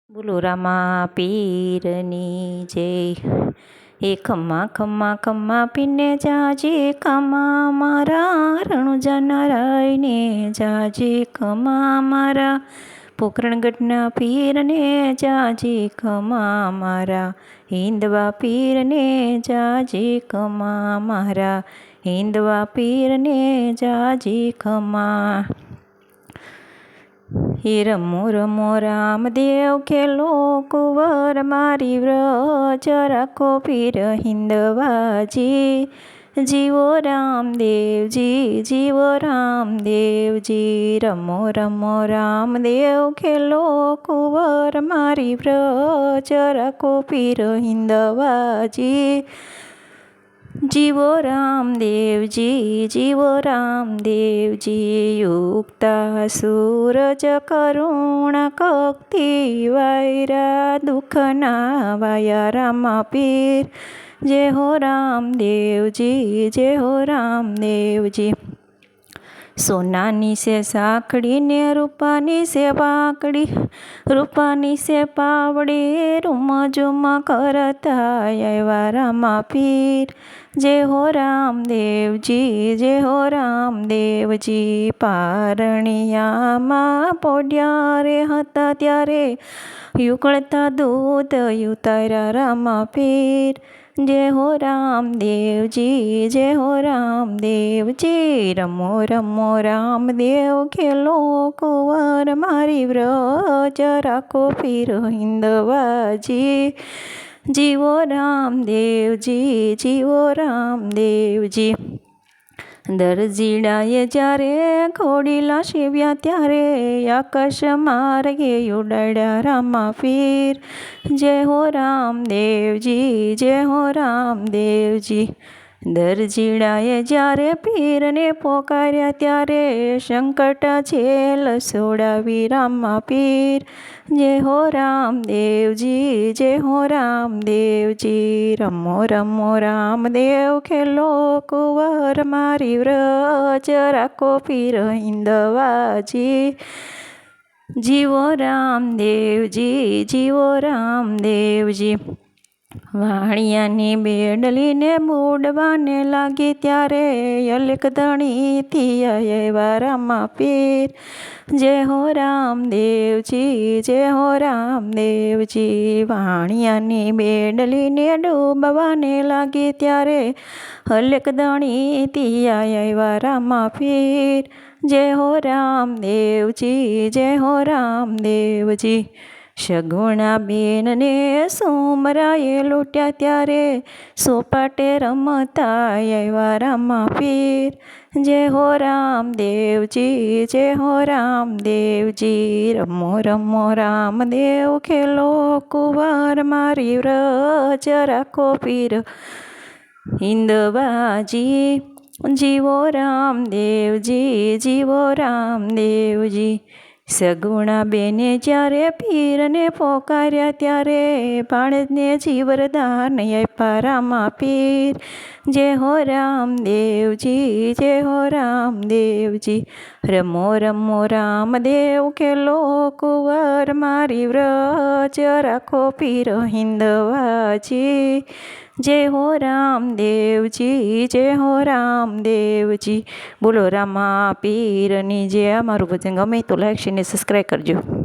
બોલો રામા પીરની જય. એ ખમ્મા ખમ્મા ખમ્મા પીને જાજે ખમ્મા મારા રણુજા નારાયણે જાજે ખમ્મા મારા પોકરણગઢના પીરને જાજે ખમ્મા મારા હિંદવા પીરને જાજે ખમ્મા મારા હિંદવા પીરને જાજે ખમ્મા. હે રમો રમો રામદેવ ખેલો કુંવર મારી વ્રજ રાખો પીર હિંદવાજી. જીવો રામદેવજી જીવો રામદેવજી. રમો રમો રામદેવ ખેલો કુંવર મારી વ્રજ રાખો પીર હિંદવાજી. જીવો રામદેવજી જીવો રામદેવજી. યુક્તા સૂરજ કરુણ કક્તિ વાયરા દુઃખના વાયા રામા પીર. જય હો રામદેવજી જય હો રામદેવજી. સોનાની છે સાંકળી ને રૂપાની છે વાંકડી, રૂપાની છે પાવડી રૂમ ઝુમ કરતા આવ્યા રામા પીર. જય હો રામદેવજી જય હો રામદેવજી. પારણિયામાં પોઢ્યા રે હતા ત્યારે ઉકળતા દૂધ ઉતાર્યા રામા પીર. જય હો રામદેવજી જય હો રામદેવજી. રમો રમો રામદેવ ખેલો કુંવર મારી વ્રજ રાખો પીર હિંદવાજી. જીવો રામદેવજી જીવો રામદેવજી. દરજીડાએ જ્યારે ઘોડીલા શિવ્યા ત્યારે આકાશ માર્ગે ઉડાડ્યા રામા પીર. જય હો રામદેવજી જય હો રામદેવજી. દરજીડાએ જ્યારે પીરને પોકાર્યા ત્યારે સંકટ જેલ છોડાવી રામા પીર. જય હો રામદેવજી જય હો રામદેવજી. રમો રમો રામદેવ ખેલો કુંવર મારી વ્રજ રાખો પીર હિંદવાજી. જીવો રામદેવજી જીવો રામદેવજી. વાણિયાની બેડલીને બુડવાને લાગી ત્યારે અલકધણીથી આવ્યા રામા પીર. જય હો રામદેવજી જય હો રામદેવજી. વાણિયાની બેડલીને ડૂબવાને લાગી ત્યારે અલકધણીથી આવ્યા રામા પીર. જય હો રામદેવજી જય હો રામદેવજી. સગુણા બેનને સોમરાએ લૂંટ્યા ત્યારે સોપાટે રમતા આવ્યા રામા પીર. જય હો રામદેવજી જય હો રામદેવજી. રમો રમો રામદેવ ખેલો કુંવર મારી વ્રજ રાખો પીર હિંદવાજી. જીવો રામદેવજી જીવો રામદેવજી. સગુણા બેને જ્યારે પીરને પોકાર્યા ત્યારે ભાણેજને જીવરદાન આપ્યા રામા પીર. જય હો રામદેવજી જય હો રામદેવજી. રમો રમો રામદેવ ખેલો કુંવર મારી વ્રજ રાખો પીર હિંદવાજી. જય હો રામદેવજી જય હો રામદેવજી. બોલો રામા પીરની જય. અમારું ભજન ગમે તો લાઈક શેર ને સબસ્ક્રાઈબ કરજો.